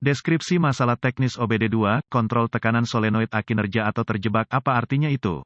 Deskripsi masalah teknis OBD2, kontrol tekanan solenoid A kinerja atau terjebak, apa artinya itu?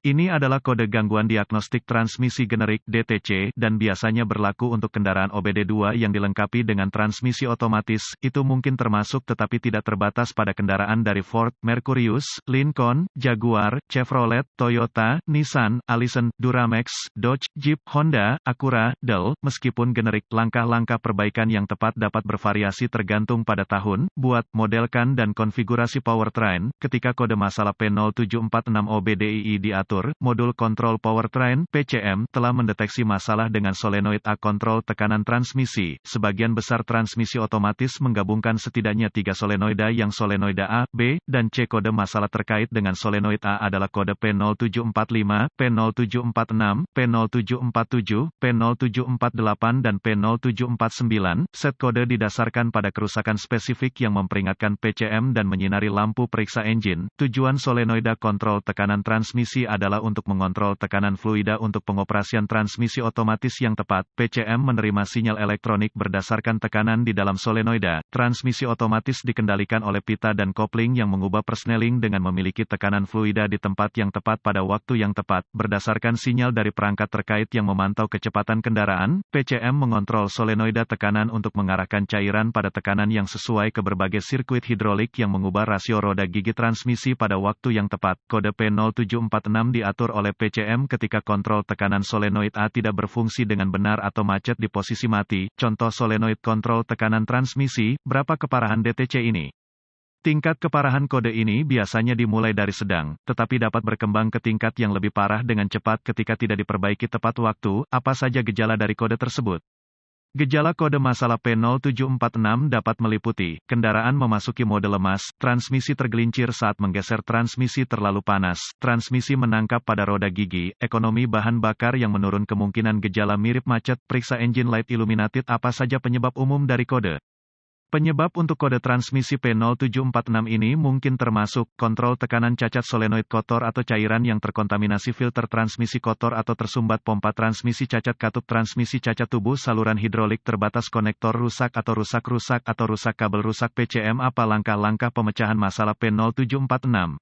Ini adalah kode gangguan diagnostik transmisi generik (DTC) dan biasanya berlaku untuk kendaraan OBD2 yang dilengkapi dengan transmisi otomatis. Itu mungkin termasuk tetapi tidak terbatas pada kendaraan dari Ford, Mercurius, Lincoln, Jaguar, Chevrolet, Toyota, Nissan, Allison, Duramax, Dodge, Jeep, Honda, Acura, Dell. Meskipun generik, langkah-langkah perbaikan yang tepat dapat bervariasi tergantung pada tahun, buat, modelkan dan konfigurasi powertrain. Ketika kode masalah P0746OBDII diatur, modul kontrol powertrain (PCM) telah mendeteksi masalah dengan solenoid A kontrol tekanan transmisi. Sebagian besar transmisi otomatis menggabungkan setidaknya 3 solenoida yang solenoida A, B, dan C. Kode masalah terkait dengan solenoid A adalah kode P0745, P0746, P0747, P0748 dan P0749. Set kode didasarkan pada kerusakan spesifik yang memperingatkan PCM dan menyinari lampu periksa engine. Tujuan solenoida kontrol tekanan transmisi adalah untuk mengontrol tekanan fluida untuk pengoperasian transmisi otomatis yang tepat. PCM menerima sinyal elektronik berdasarkan tekanan di dalam solenoida. Transmisi otomatis dikendalikan oleh pita dan kopling yang mengubah persneling dengan memiliki tekanan fluida di tempat yang tepat pada waktu yang tepat. Berdasarkan sinyal dari perangkat terkait yang memantau kecepatan kendaraan, PCM mengontrol solenoida tekanan untuk mengarahkan cairan pada tekanan yang sesuai ke berbagai sirkuit hidrolik yang mengubah rasio roda gigi transmisi pada waktu yang tepat. Kode P0746 diatur oleh PCM ketika kontrol tekanan solenoid A tidak berfungsi dengan benar atau macet di posisi mati. Contoh solenoid kontrol tekanan transmisi. Berapa keparahan DTC ini? Tingkat keparahan kode ini biasanya dimulai dari sedang, tetapi dapat berkembang ke tingkat yang lebih parah dengan cepat ketika tidak diperbaiki tepat waktu. Apa saja gejala dari kode tersebut? Gejala kode masalah P0746 dapat meliputi, kendaraan memasuki mode lemas, transmisi tergelincir saat menggeser transmisi terlalu panas, transmisi menangkap pada roda gigi, ekonomi bahan bakar yang menurun kemungkinan gejala mirip macet, periksa engine light illuminated. Apa saja penyebab umum dari kode? Penyebab untuk kode transmisi P0746 ini mungkin termasuk, kontrol tekanan cacat solenoid kotor atau cairan yang terkontaminasi filter transmisi kotor atau tersumbat pompa transmisi cacat katup transmisi cacat tubuh saluran hidrolik terbatas konektor rusak atau rusak kabel rusak PCM. Apa langkah-langkah pemecahan masalah P0746?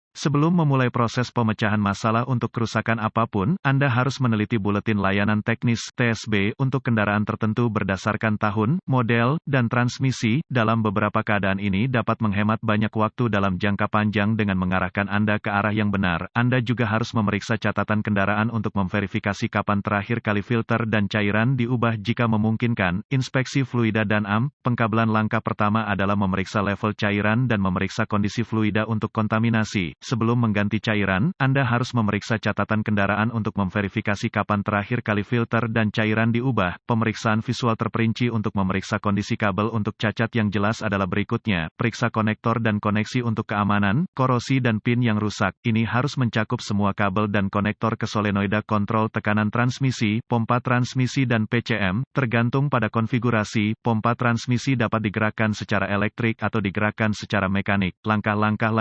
Sebelum memulai proses pemecahan masalah untuk kerusakan apapun, Anda harus meneliti buletin layanan teknis (TSB) untuk kendaraan tertentu berdasarkan tahun, model, dan transmisi. Dalam beberapa keadaan ini dapat menghemat banyak waktu dalam jangka panjang dengan mengarahkan Anda ke arah yang benar. Anda juga harus memeriksa catatan kendaraan untuk memverifikasi kapan terakhir kali filter dan cairan diubah jika memungkinkan. Inspeksi fluida dan AM. Pengkabelan langkah pertama adalah memeriksa level cairan dan memeriksa kondisi fluida untuk kontaminasi. Sebelum mengganti cairan, Anda harus memeriksa catatan kendaraan untuk memverifikasi kapan terakhir kali filter dan cairan diubah. Pemeriksaan visual terperinci untuk memeriksa kondisi kabel untuk cacat yang jelas adalah berikutnya. Periksa konektor dan koneksi untuk keamanan, korosi dan pin yang rusak. Ini harus mencakup semua kabel dan konektor ke solenoida kontrol tekanan transmisi, pompa transmisi dan PCM. Tergantung pada konfigurasi, pompa transmisi dapat digerakkan secara elektrik atau digerakkan secara mekanik. Langkah-langkah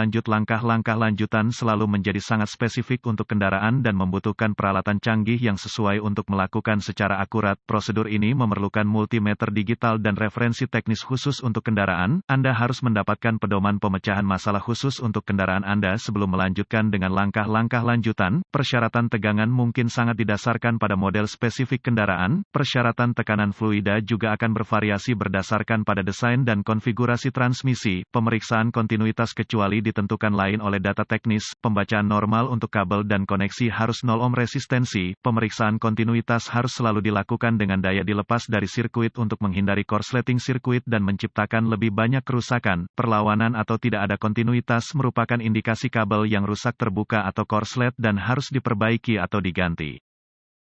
lanjutan selalu menjadi sangat spesifik untuk kendaraan dan membutuhkan peralatan canggih yang sesuai untuk melakukan secara akurat. Prosedur ini memerlukan multimeter digital dan referensi teknis khusus untuk kendaraan. Anda harus mendapatkan pedoman pemecahan masalah khusus untuk kendaraan Anda sebelum melanjutkan dengan langkah-langkah lanjutan. Persyaratan tegangan mungkin sangat didasarkan pada model spesifik kendaraan. Persyaratan tekanan fluida juga akan bervariasi berdasarkan pada desain dan konfigurasi transmisi. Pemeriksaan kontinuitas kecuali ditentukan lain oleh data teknis, pembacaan normal untuk kabel dan koneksi harus 0 ohm resistensi. Pemeriksaan kontinuitas harus selalu dilakukan dengan daya dilepas dari sirkuit untuk menghindari korsleting sirkuit dan menciptakan lebih banyak kerusakan. Perlawanan atau tidak ada kontinuitas merupakan indikasi kabel yang rusak terbuka atau korslet dan harus diperbaiki atau diganti.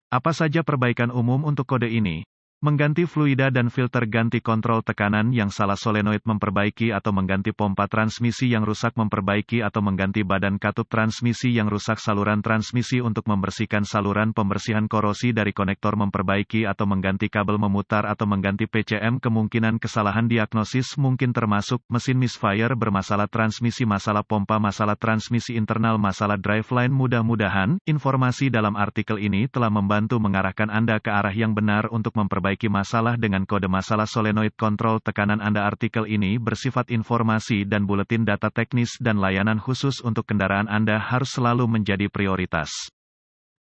Apa saja perbaikan umum untuk kode ini? Mengganti fluida dan filter, ganti kontrol tekanan yang salah solenoid, memperbaiki atau mengganti pompa transmisi yang rusak, memperbaiki atau mengganti badan katup transmisi yang rusak, saluran transmisi untuk membersihkan saluran, pembersihan korosi dari konektor, memperbaiki atau mengganti kabel, memutar atau mengganti PCM. Kemungkinan kesalahan diagnosis mungkin termasuk mesin misfire bermasalah, transmisi masalah pompa, masalah transmisi internal, masalah driveline. Mudah-mudahan informasi dalam artikel ini telah membantu mengarahkan Anda ke arah yang benar untuk memperbaiki memperbaiki masalah dengan kode masalah solenoid kontrol tekanan Anda. Artikel ini bersifat informasi dan buletin data teknis dan layanan khusus untuk kendaraan Anda harus selalu menjadi prioritas.